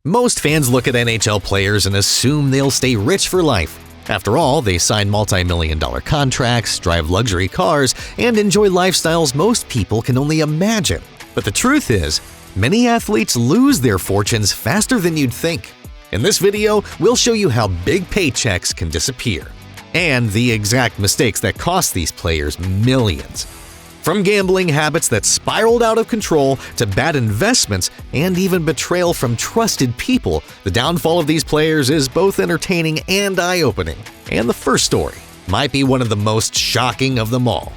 Most fans look at NHL players and assume they'll stay rich for life. After all, they sign multi-million-dollar contracts, drive luxury cars, and enjoy lifestyles most people can only imagine. But the truth is, many athletes lose their fortunes faster than you'd think. In this video, we'll show you how big paychecks can disappear, and the exact mistakes that cost these players millions. From gambling habits that spiraled out of control to bad investments and even betrayal from trusted people, the downfall of these players is both entertaining and eye-opening. And the first story might be one of the most shocking of them all.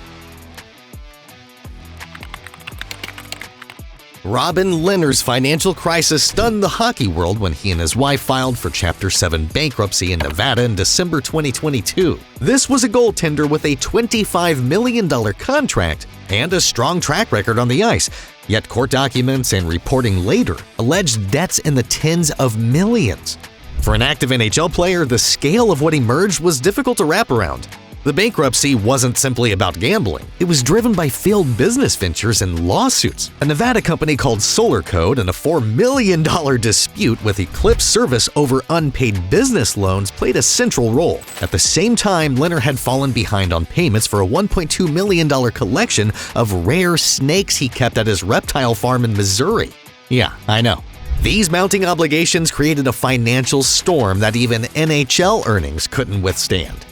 Robin Lehner's financial crisis stunned the hockey world when he and his wife filed for Chapter 7 bankruptcy in Nevada in December 2022. This was a goaltender with a $25 million contract and a strong track record on the ice, yet court documents and reporting later alleged debts in the tens of millions. For an active NHL player, the scale of what emerged was difficult to wrap around. The bankruptcy wasn't simply about gambling. It was driven by failed business ventures and lawsuits. A Nevada company called Solar Code and a $4 million dispute with Eclipse Service over unpaid business loans played a central role. At the same time, Lehner had fallen behind on payments for a $1.2 million collection of rare snakes he kept at his reptile farm in Missouri. Yeah, I know. These mounting obligations created a financial storm that even NHL earnings couldn't withstand.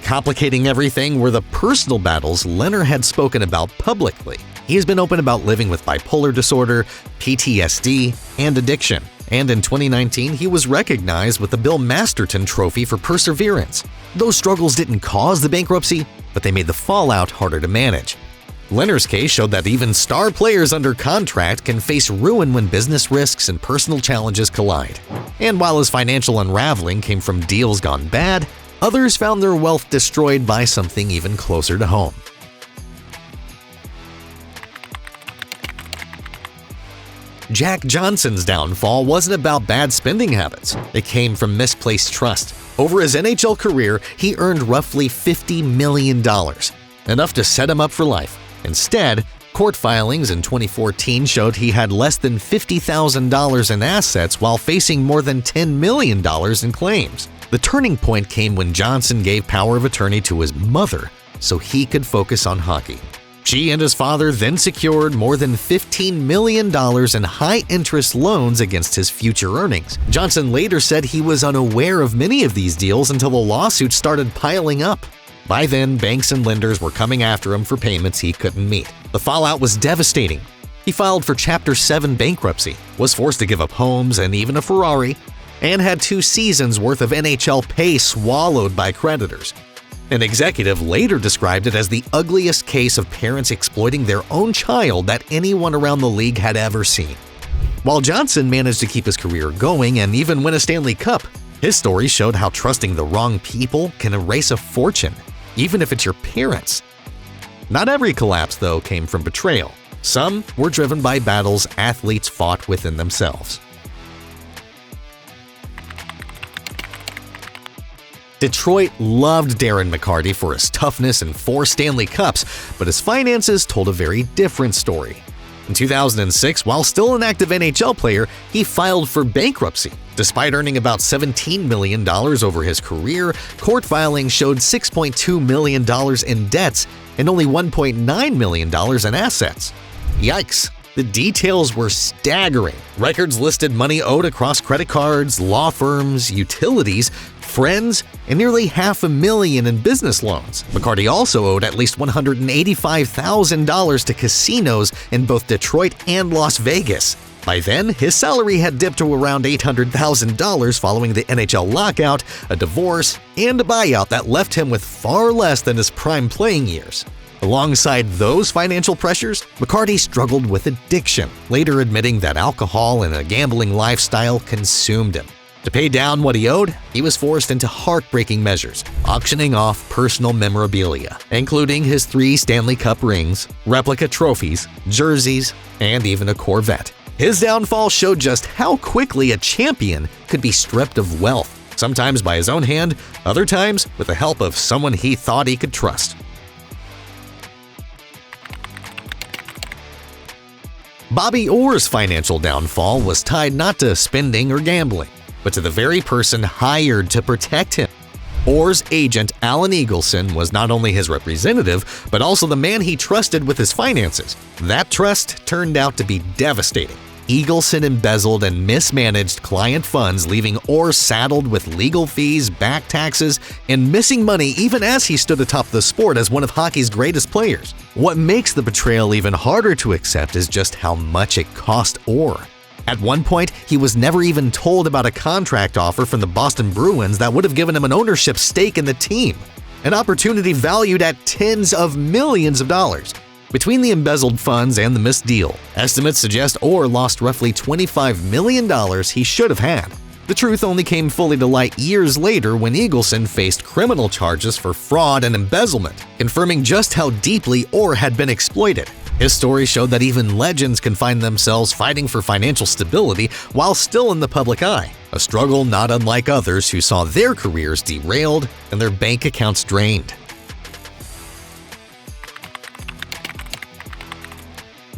Complicating everything were the personal battles Lehner had spoken about publicly. He has been open about living with bipolar disorder, PTSD, and addiction. And in 2019, he was recognized with the Bill Masterton Trophy for Perseverance. Those struggles didn't cause the bankruptcy, but they made the fallout harder to manage. Lehner's case showed that even star players under contract can face ruin when business risks and personal challenges collide. And while his financial unraveling came from deals gone bad, others found their wealth destroyed by something even closer to home. Jack Johnson's downfall wasn't about bad spending habits. It came from misplaced trust. Over his NHL career, he earned roughly $50 million, enough to set him up for life. Instead, court filings in 2014 showed he had less than $50,000 in assets while facing more than $10 million in claims. The turning point came when Johnson gave power of attorney to his mother so he could focus on hockey. She and his father then secured more than $15 million in high-interest loans against his future earnings. Johnson later said he was unaware of many of these deals until the lawsuits started piling up. By then, banks and lenders were coming after him for payments he couldn't meet. The fallout was devastating. He filed for Chapter 7 bankruptcy, was forced to give up homes and even a Ferrari, and had 2 seasons worth of NHL pay swallowed by creditors. An executive later described it as the ugliest case of parents exploiting their own child that anyone around the league had ever seen. While Johnson managed to keep his career going and even win a Stanley Cup, his story showed how trusting the wrong people can erase a fortune, even if it's your parents. Not every collapse, though, came from betrayal. Some were driven by battles athletes fought within themselves. Detroit loved Darren McCarty for his toughness and 4 Stanley Cups, but his finances told a very different story. In 2006, while still an active NHL player, he filed for bankruptcy. Despite earning about $17 million over his career, court filings showed $6.2 million in debts and only $1.9 million in assets. Yikes! The details were staggering. Records listed money owed across credit cards, law firms, utilities, friends, and nearly $500,000 in business loans. McCarty also owed at least $185,000 to casinos in both Detroit and Las Vegas. By then, his salary had dipped to around $800,000 following the NHL lockout, a divorce, and a buyout that left him with far less than his prime playing years. Alongside those financial pressures, McCarty struggled with addiction, later admitting that alcohol and a gambling lifestyle consumed him. To pay down what he owed, he was forced into heartbreaking measures, auctioning off personal memorabilia, including his 3 Stanley Cup rings, replica trophies, jerseys, and even a Corvette. His downfall showed just how quickly a champion could be stripped of wealth, sometimes by his own hand, other times with the help of someone he thought he could trust. Bobby Orr's financial downfall was tied not to spending or gambling, but to the very person hired to protect him. Orr's agent, Alan Eagleson, was not only his representative, but also the man he trusted with his finances. That trust turned out to be devastating. Eagleson embezzled and mismanaged client funds, leaving Orr saddled with legal fees, back taxes, and missing money even as he stood atop the sport as one of hockey's greatest players. What makes the betrayal even harder to accept is just how much it cost Orr. At one point, he was never even told about a contract offer from the Boston Bruins that would have given him an ownership stake in the team, an opportunity valued at tens of millions of dollars. Between the embezzled funds and the missed deal, estimates suggest Orr lost roughly $25 million he should have had. The truth only came fully to light years later when Eagleson faced criminal charges for fraud and embezzlement, confirming just how deeply Orr had been exploited. His story showed that even legends can find themselves fighting for financial stability while still in the public eye, a struggle not unlike others who saw their careers derailed and their bank accounts drained.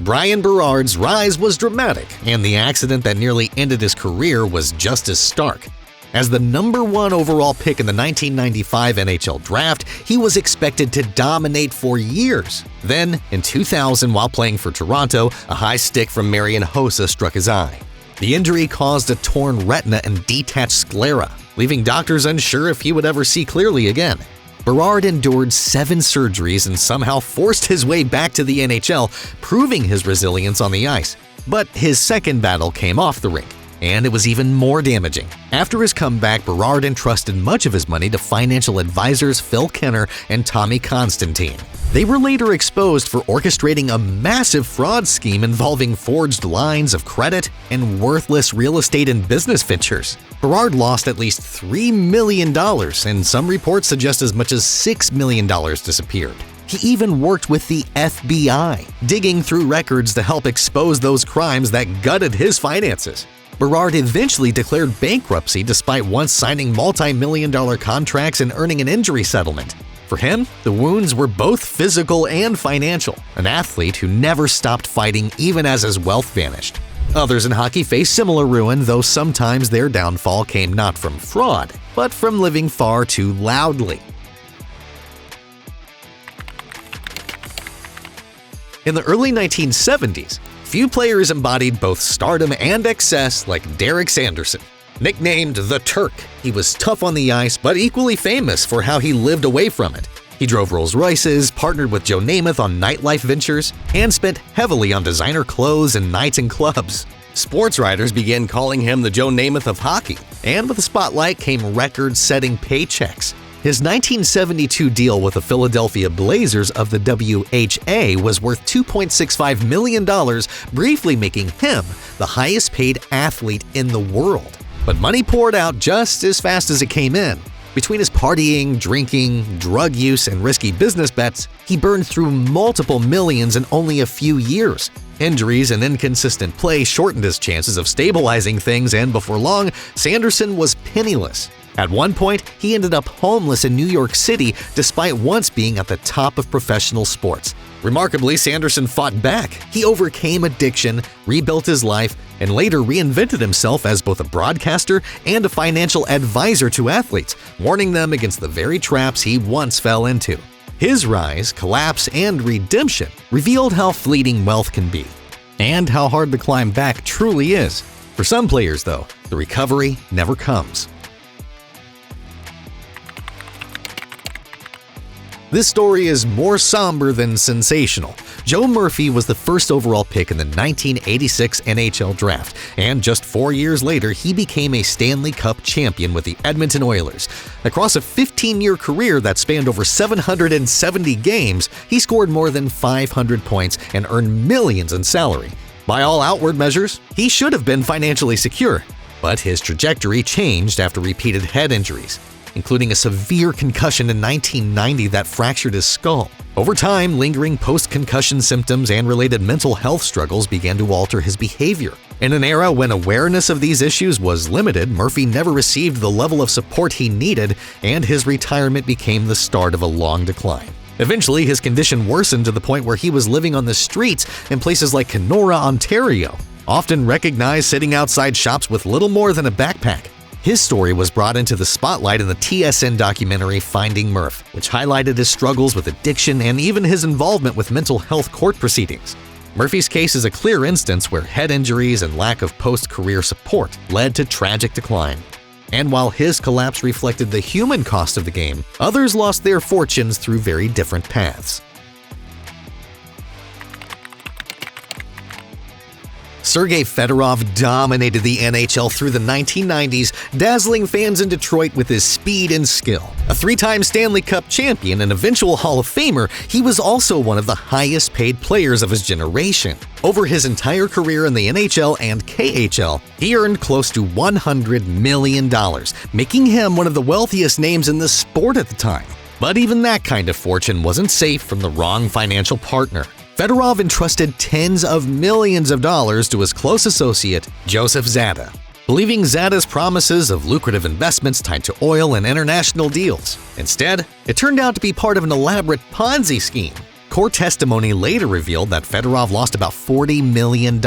Bryan Berard's rise was dramatic, and the accident that nearly ended his career was just as stark. As the number 1 overall pick in the 1995 NHL draft, he was expected to dominate for years. Then, in 2000, while playing for Toronto, a high stick from Marian Hossa struck his eye. The injury caused a torn retina and detached sclera, leaving doctors unsure if he would ever see clearly again. Berard endured 7 surgeries and somehow forced his way back to the NHL, proving his resilience on the ice. But his second battle came off the rink, and it was even more damaging. After his comeback, Berard entrusted much of his money to financial advisors Phil Kenner and Tommy Constantine. They were later exposed for orchestrating a massive fraud scheme involving forged lines of credit and worthless real estate and business ventures. Berard lost at least $3 million, and some reports suggest as much as $6 million disappeared. He even worked with the FBI, digging through records to help expose those crimes that gutted his finances. Berard eventually declared bankruptcy despite once signing multi-million-dollar contracts and earning an injury settlement. For him, the wounds were both physical and financial, an athlete who never stopped fighting even as his wealth vanished. Others in hockey faced similar ruin, though sometimes their downfall came not from fraud, but from living far too loudly. In the early 1970s, few players embodied both stardom and excess like Derek Sanderson. Nicknamed the Turk, he was tough on the ice but equally famous for how he lived away from it. He drove Rolls Royces, partnered with Joe Namath on nightlife ventures, and spent heavily on designer clothes and nights in clubs. Sports writers began calling him the Joe Namath of hockey, and with the spotlight came record-setting paychecks. His 1972 deal with the Philadelphia Blazers of the WHA was worth $2.65 million, briefly making him the highest-paid athlete in the world. But money poured out just as fast as it came in. Between his partying, drinking, drug use, and risky business bets, he burned through multiple millions in only a few years. Injuries and inconsistent play shortened his chances of stabilizing things, and before long, Sanderson was penniless. At one point, he ended up homeless in New York City despite once being at the top of professional sports. Remarkably, Sanderson fought back. He overcame addiction, rebuilt his life, and later reinvented himself as both a broadcaster and a financial advisor to athletes, warning them against the very traps he once fell into. His rise, collapse, and redemption revealed how fleeting wealth can be, and how hard the climb back truly is. For some players, though, the recovery never comes. This story is more somber than sensational. Joe Murphy was the first overall pick in the 1986 NHL draft, and just 4 years later, he became a Stanley Cup champion with the Edmonton Oilers. Across a 15-year career that spanned over 770 games, he scored more than 500 points and earned millions in salary. By all outward measures, he should have been financially secure, but his trajectory changed after repeated head injuries, including a severe concussion in 1990 that fractured his skull. Over time, lingering post-concussion symptoms and related mental health struggles began to alter his behavior. In an era when awareness of these issues was limited, Murphy never received the level of support he needed, and his retirement became the start of a long decline. Eventually, his condition worsened to the point where he was living on the streets in places like Kenora, Ontario, often recognized sitting outside shops with little more than a backpack. His story was brought into the spotlight in the TSN documentary Finding Murph, which highlighted his struggles with addiction and even his involvement with mental health court proceedings. Murphy's case is a clear instance where head injuries and lack of post-career support led to tragic decline. And while his collapse reflected the human cost of the game, others lost their fortunes through very different paths. Sergei Fedorov dominated the NHL through the 1990s, dazzling fans in Detroit with his speed and skill. A three-time Stanley Cup champion and eventual Hall of Famer, he was also one of the highest-paid players of his generation. Over his entire career in the NHL and KHL, he earned close to $100 million, making him one of the wealthiest names in the sport at the time. But even that kind of fortune wasn't safe from the wrong financial partner. Fedorov entrusted tens of millions of dollars to his close associate, Joseph Zada, believing Zada's promises of lucrative investments tied to oil and international deals. Instead, it turned out to be part of an elaborate Ponzi scheme. Court testimony later revealed that Fedorov lost about $40 million in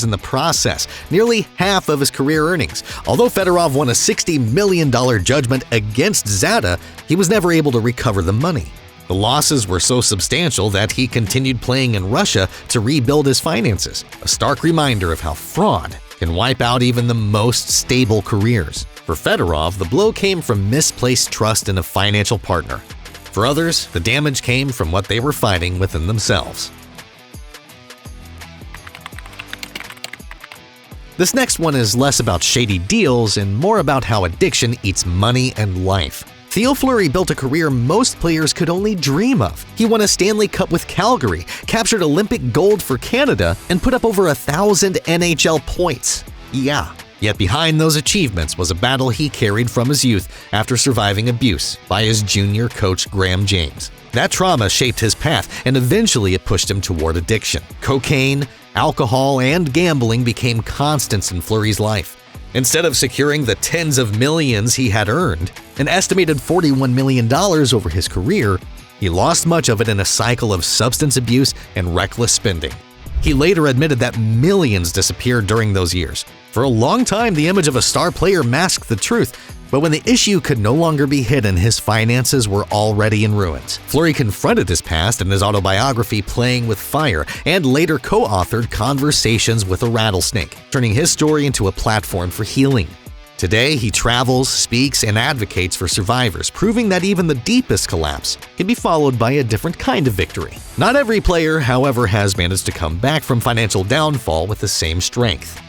the process, nearly half of his career earnings. Although Fedorov won a $60 million judgment against Zada, he was never able to recover the money. The losses were so substantial that he continued playing in Russia to rebuild his finances, a stark reminder of how fraud can wipe out even the most stable careers. For Fedorov, the blow came from misplaced trust in a financial partner. For others, the damage came from what they were fighting within themselves. This next one is less about shady deals and more about how addiction eats money and life. Theo Fleury built a career most players could only dream of. He won a Stanley Cup with Calgary, captured Olympic gold for Canada, and put up over 1,000 NHL points. Yeah. Yet behind those achievements was a battle he carried from his youth after surviving abuse by his junior coach Graham James. That trauma shaped his path, and eventually it pushed him toward addiction. Cocaine, alcohol, and gambling became constants in Fleury's life. Instead of securing the tens of millions he had earned, an estimated $41 million over his career, he lost much of it in a cycle of substance abuse and reckless spending. He later admitted that millions disappeared during those years. For a long time, the image of a star player masked the truth, but when the issue could no longer be hidden, his finances were already in ruins. Fleury confronted his past in his autobiography Playing with Fire, and later co-authored Conversations with a Rattlesnake, turning his story into a platform for healing. Today, he travels, speaks, and advocates for survivors, proving that even the deepest collapse can be followed by a different kind of victory. Not every player, however, has managed to come back from financial downfall with the same strength.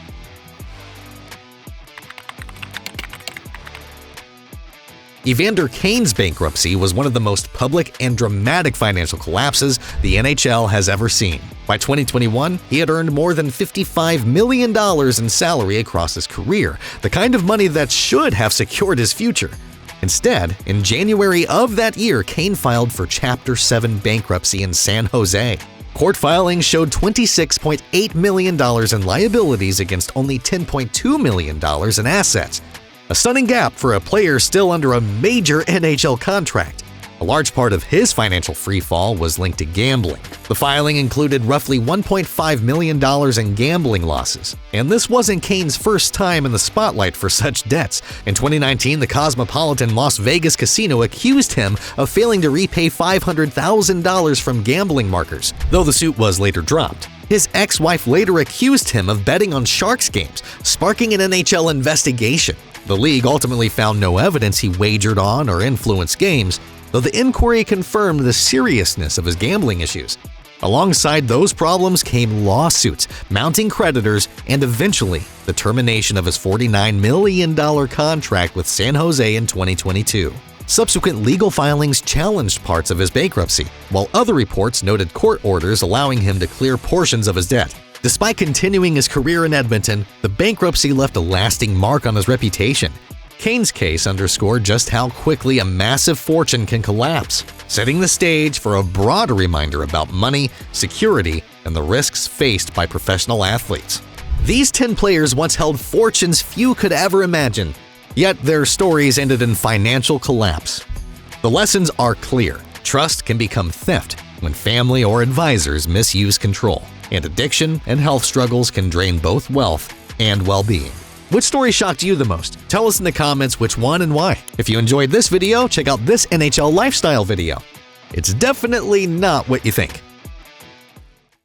Evander Kane's bankruptcy was one of the most public and dramatic financial collapses the NHL has ever seen. By 2021, he had earned more than $55 million in salary across his career, the kind of money that should have secured his future. Instead, in January of that year, Kane filed for Chapter 7 bankruptcy in San Jose. Court filings showed $26.8 million in liabilities against only $10.2 million in assets. A stunning gap for a player still under a major NHL contract. A large part of his financial freefall was linked to gambling. The filing included roughly $1.5 million in gambling losses. And this wasn't Kane's first time in the spotlight for such debts. In 2019, the Cosmopolitan Las Vegas casino accused him of failing to repay $500,000 from gambling markers, though the suit was later dropped. His ex-wife later accused him of betting on Sharks games, sparking an NHL investigation. The league ultimately found no evidence he wagered on or influenced games, though the inquiry confirmed the seriousness of his gambling issues. Alongside those problems came lawsuits, mounting creditors, and eventually the termination of his $49 million contract with San Jose in 2022. Subsequent legal filings challenged parts of his bankruptcy, while other reports noted court orders allowing him to clear portions of his debt. Despite continuing his career in Edmonton, the bankruptcy left a lasting mark on his reputation. Kane's case underscored just how quickly a massive fortune can collapse, setting the stage for a broader reminder about money, security, and the risks faced by professional athletes. These 10 players once held fortunes few could ever imagine, yet their stories ended in financial collapse. The lessons are clear. Trust can become theft when family or advisors misuse control, and addiction and health struggles can drain both wealth and well-being. Which story shocked you the most? Tell us in the comments which one and why. If you enjoyed this video, check out this NHL lifestyle video. It's definitely not what you think.